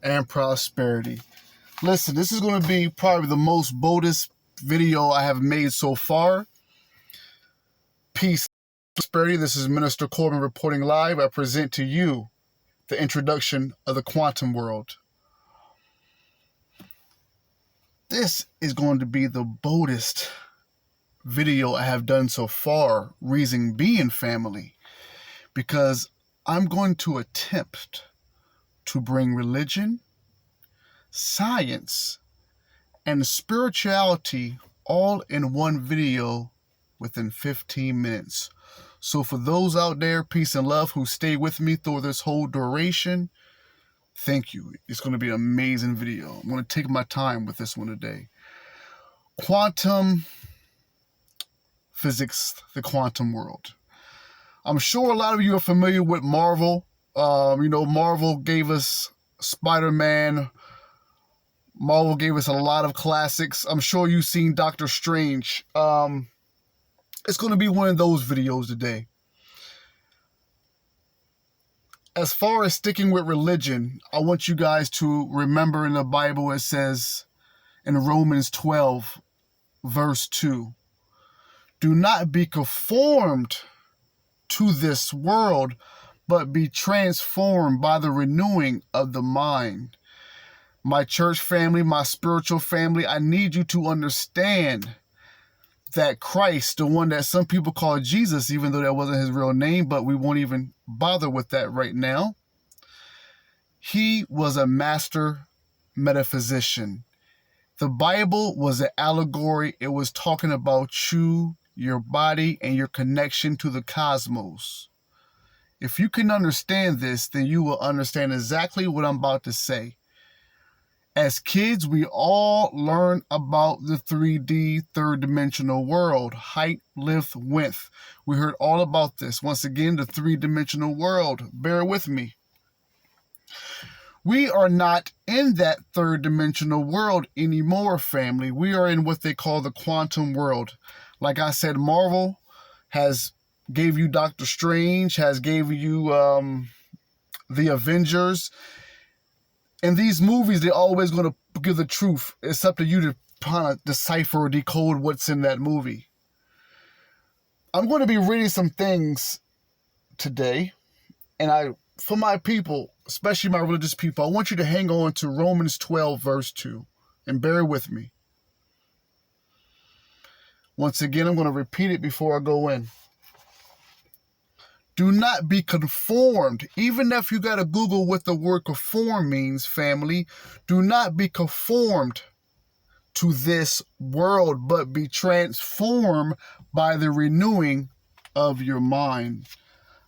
and prosperity. Listen, this is going to be probably the most boldest video I have made so far. Peace and prosperity. This is Minister Corbin reporting live. I present to you the introduction of the quantum world. This is going to be the boldest video I have done so far, reason being, family, because I'm going to attempt to bring religion, science, and spirituality all in one video within 15 minutes. So for those out there, peace and love, who stay with me through this whole duration, thank you. It's going to be an amazing video. I'm going to take my time with this one today. Quantum physics, the quantum world. I'm sure a lot of you are familiar with Marvel. Marvel gave us Spider-Man. Marvel gave us a lot of classics. I'm sure you've seen Doctor Strange. It's going to be one of those videos today. As far as sticking with religion, I want you guys to remember in the Bible it says in Romans 12, verse 2, "Do not be conformed to this world, but be transformed by the renewing of the mind." My church family, my spiritual family, I need you to understand that Christ, the one that some people call Jesus, even though that wasn't his real name, but we won't even bother with that right now. He was a master metaphysician. The Bible was an allegory. It was talking about you, your body, and your connection to the cosmos. If you can understand this, then you will understand exactly what I'm about to say. As kids, we all learn about the 3D, third-dimensional world, height, length, width. We heard all about this. Once again, the three-dimensional world. Bear with me. We are not in that third-dimensional world anymore, family. We are in what they call the quantum world. Like I said, Marvel has gave you Doctor Strange, has gave you the Avengers. In these movies, they're always going to give the truth. It's up to you to kind of decipher or decode what's in that movie. I'm going to be reading some things today, and for my people, especially my religious people, I want you to hang on to Romans 12, verse 2, and bear with me. Once again, I'm going to repeat it before I go in. Do not be conformed. Even if you got to Google what the word conform means, family, do not be conformed to this world, but be transformed by the renewing of your mind.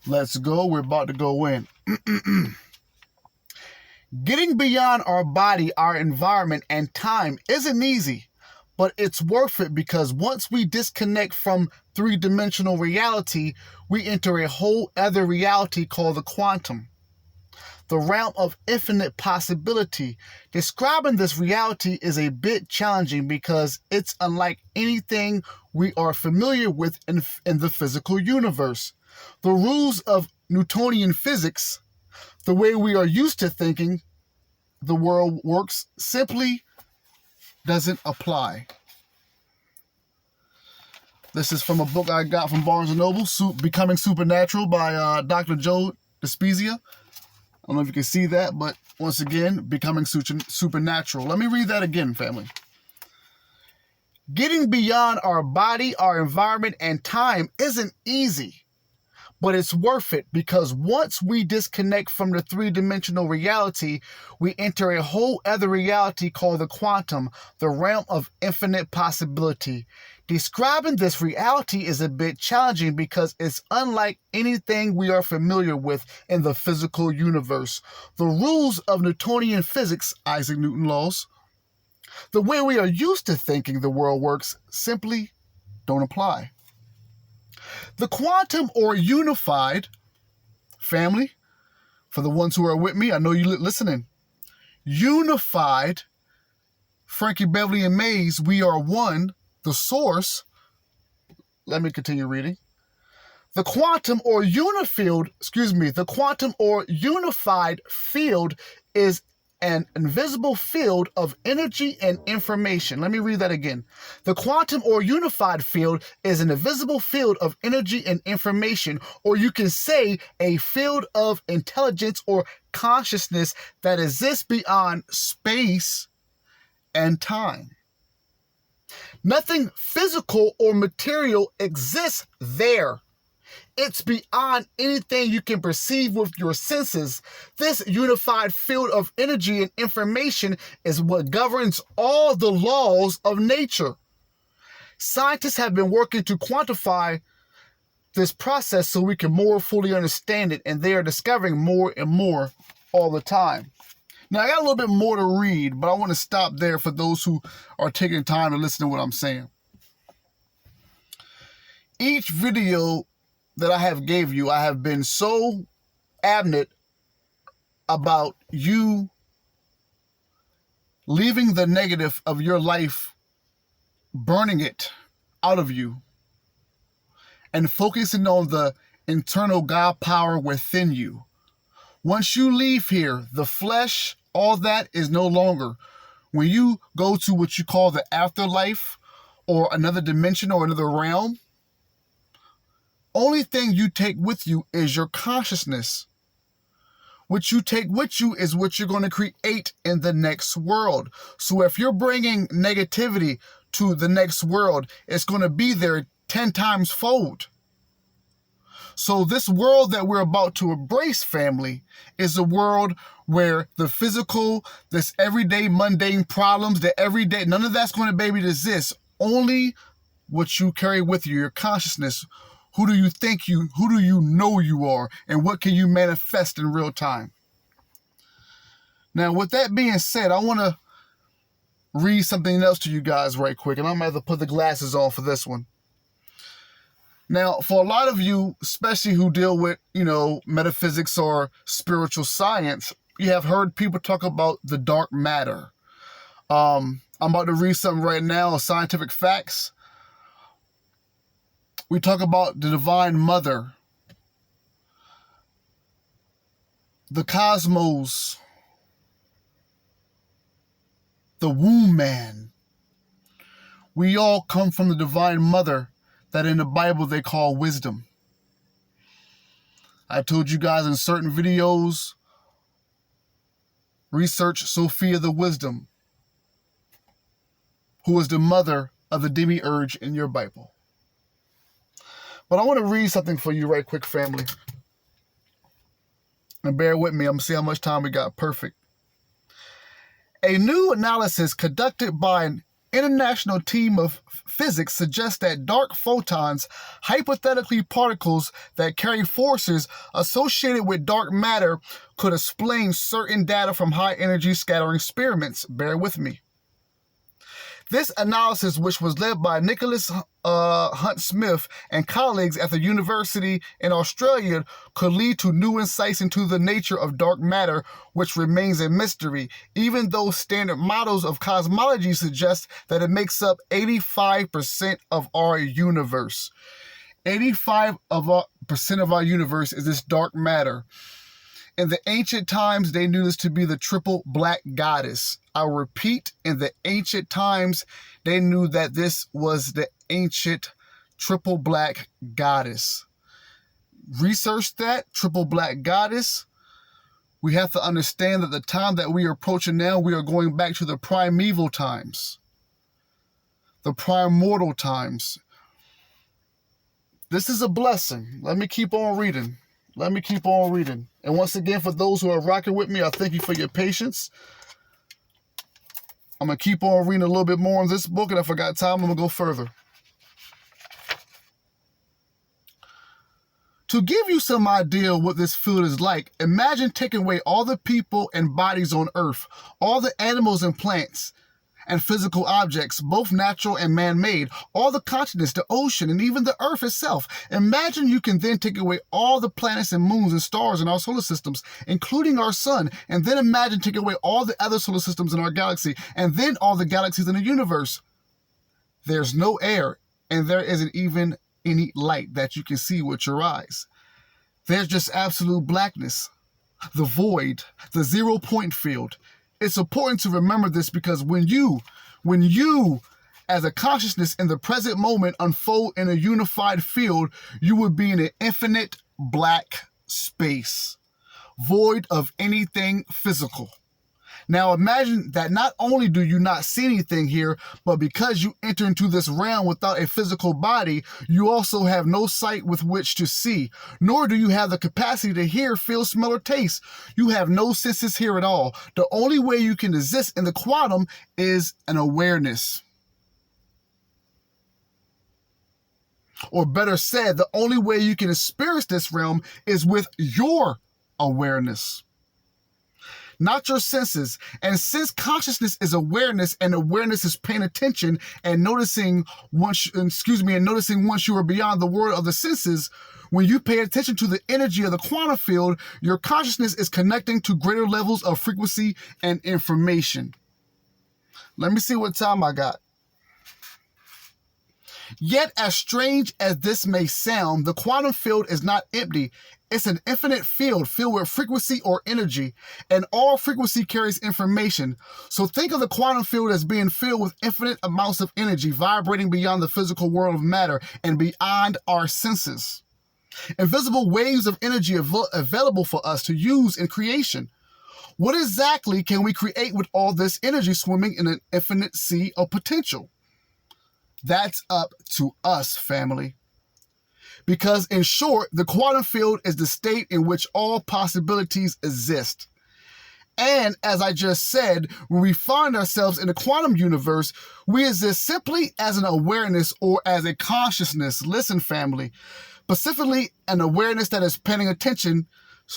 Let's go. We're about to go in. Getting beyond our body, our environment, and time isn't easy, but it's worth it, because once we disconnect from three-dimensional reality, we enter a whole other reality called the quantum, the realm of infinite possibility. Describing this reality is a bit challenging because it's unlike anything we are familiar with in the physical universe. The rules of Newtonian physics, the way we are used to thinking the world works, simply doesn't apply. This is from a book I got from Barnes & Noble, Becoming Supernatural by Dr. Joe Dispenza. I don't know if you can see that, but once again, Becoming Supernatural. Let me read that again, family. Getting beyond our body, our environment, and time isn't easy, but it's worth it, because once we disconnect from the three-dimensional reality, we enter a whole other reality called the quantum, the realm of infinite possibility. Describing this reality is a bit challenging because it's unlike anything we are familiar with in the physical universe. The rules of Newtonian physics, Isaac Newton laws, the way we are used to thinking the world works, simply don't apply. The quantum, or unified, family, for the ones who are with me, I know you're listening. Unified, Frankie Beverly and Mays, we are one, the source. Let me continue reading. The quantum or unified field is an invisible field of energy and information. Let me read that again. The quantum or unified field is an invisible field of energy and information, or you can say a field of intelligence or consciousness that exists beyond space and time. Nothing physical or material exists there. It's beyond anything you can perceive with your senses. This unified field of energy and information is what governs all the laws of nature. Scientists have been working to quantify this process so we can more fully understand it, and they are discovering more and more all the time. Now, I got a little bit more to read, but I want to stop there for those who are taking time to listen to what I'm saying. Each video that I have gave you, I have been so adamant about you leaving the negative of your life, burning it out of you, and focusing on the internal God power within you. Once you leave here, the flesh, all that is no longer. When you go to what you call the afterlife or another dimension or another realm, only thing you take with you is your consciousness. What you take with you is what you're going to create in the next world. So if you're bringing negativity to the next world, it's going to be there 10 times fold. So this world that we're about to embrace, family, is a world where the physical, this everyday mundane problems, the everyday, none of that's going to baby exist. Only what you carry with you, your consciousness. Who do you know you are, and what can you manifest in real time? Now, with that being said, I want to read something else to you guys right quick, and I'm going to have to put the glasses on for this one. Now, for a lot of you, especially who deal with, metaphysics or spiritual science, you have heard people talk about the dark matter. I'm about to read something right now, scientific facts. We talk about the Divine Mother, the cosmos, the womb man. We all come from the Divine Mother that in the Bible they call wisdom. I told you guys in certain videos, research Sophia the Wisdom, who is the mother of the demiurge in your Bible. But I want to read something for you right quick, family. And bear with me. I'm going to see how much time we got. Perfect. A new analysis conducted by an international team of physics suggests that dark photons, hypothetically particles that carry forces associated with dark matter, could explain certain data from high-energy scattering experiments. Bear with me. This analysis, which was led by Nicholas Hunt Smith and colleagues at the university in Australia, could lead to new insights into the nature of dark matter, which remains a mystery, even though standard models of cosmology suggest that it makes up 85% of our universe. 85% of our universe is this dark matter. In the ancient times, they knew this to be the triple black goddess. I'll repeat, in the ancient times, they knew that this was the ancient triple black goddess. Research that, triple black goddess. We have to understand that the time that we are approaching now, we are going back to the primeval times, the primordial times. This is a blessing. Let me keep on reading. And once again, for those who are rocking with me, I thank you for your patience. I'm going to keep on reading a little bit more on this book, and if I got time, I'm going to go further. To give you some idea of what this field is like, imagine taking away all the people and bodies on Earth, all the animals and plants and physical objects, both natural and man-made, all the continents, the ocean, and even the Earth itself. Imagine you can then take away all the planets and moons and stars in our solar systems, including our sun, and then imagine taking away all the other solar systems in our galaxy, and then all the galaxies in the universe. There's no air, and there isn't even any light that you can see with your eyes. There's just absolute blackness, the void, the 0 point field. It's important to remember this because when you as a consciousness in the present moment unfold in a unified field, you would be in an infinite black space, void of anything physical. Now imagine that not only do you not see anything here, but because you enter into this realm without a physical body, you also have no sight with which to see, nor do you have the capacity to hear, feel, smell, or taste. You have no senses here at all. The only way you can exist in the quantum is an awareness. Or better said, the only way you can experience this realm is with your awareness, not your senses. And since consciousness is awareness, and awareness is paying attention and noticing once you are beyond the world of the senses, when you pay attention to the energy of the quantum field, your consciousness is connecting to greater levels of frequency and information. Let me see what time I got. Yet, as strange as this may sound, the quantum field is not empty. It's an infinite field filled with frequency or energy, and all frequency carries information. So think of the quantum field as being filled with infinite amounts of energy vibrating beyond the physical world of matter and beyond our senses. Invisible waves of energy available for us to use in creation. What exactly can we create with all this energy swimming in an infinite sea of potential? That's up to us, family. Because in short, the quantum field is the state in which all possibilities exist. And as I just said, when we find ourselves in the quantum universe, we exist simply as an awareness or as a consciousness. Listen, family, specifically an awareness that is paying attention.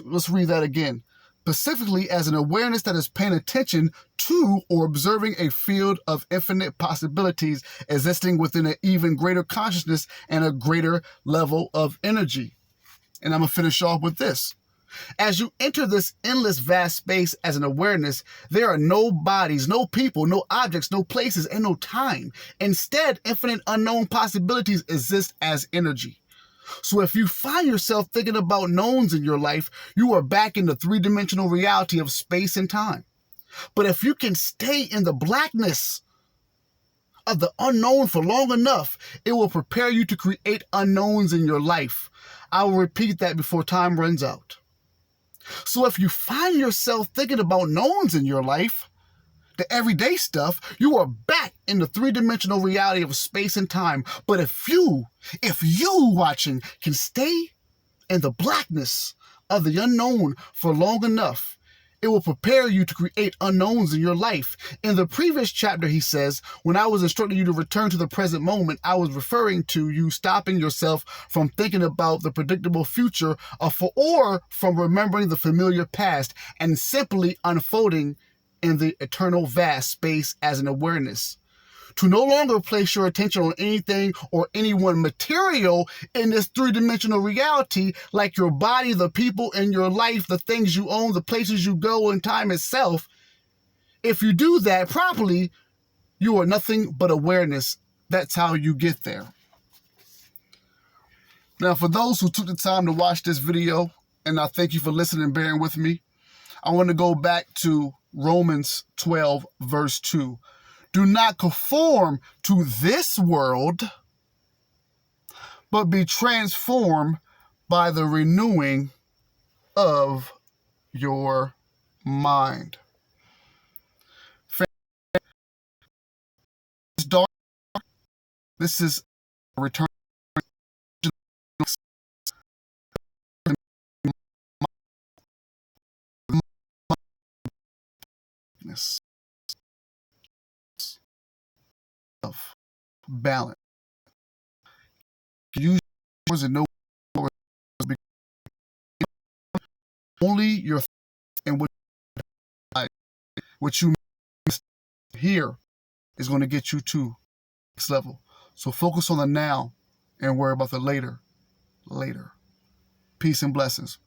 Let's read that again. Specifically as an awareness that is paying attention to or observing a field of infinite possibilities existing within an even greater consciousness and a greater level of energy. And I'm going to finish off with this. As you enter this endless vast space as an awareness, there are no bodies, no people, no objects, no places, and no time. Instead, infinite unknown possibilities exist as energy. So if you find yourself thinking about knowns in your life, you are back in the three-dimensional reality of space and time. But if you can stay in the blackness of the unknown for long enough, it will prepare you to create unknowns in your life. I will repeat that before time runs out. So if you find yourself thinking about knowns in your life, the everyday stuff, you are back in the three-dimensional reality of space and time. But if you watching can stay in the blackness of the unknown for long enough, it will prepare you to create unknowns in your life. In the previous chapter, he says, when I was instructing you to return to the present moment, I was referring to you stopping yourself from thinking about the predictable future or from remembering the familiar past and simply unfolding in the eternal vast space as an awareness. To no longer place your attention on anything or anyone material in this three-dimensional reality, like your body, the people in your life, the things you own, the places you go, and time itself. If you do that properly, you are nothing but awareness. That's how you get there. Now, for those who took the time to watch this video, and I thank you for listening and bearing with me, I want to go back to Romans 12, verse 2. Do not conform to this world, but be transformed by the renewing of your mind. This is a return of balance. Use words and know only your and what you here is going to get you to next level. So focus on the now and worry about the later. Peace and blessings.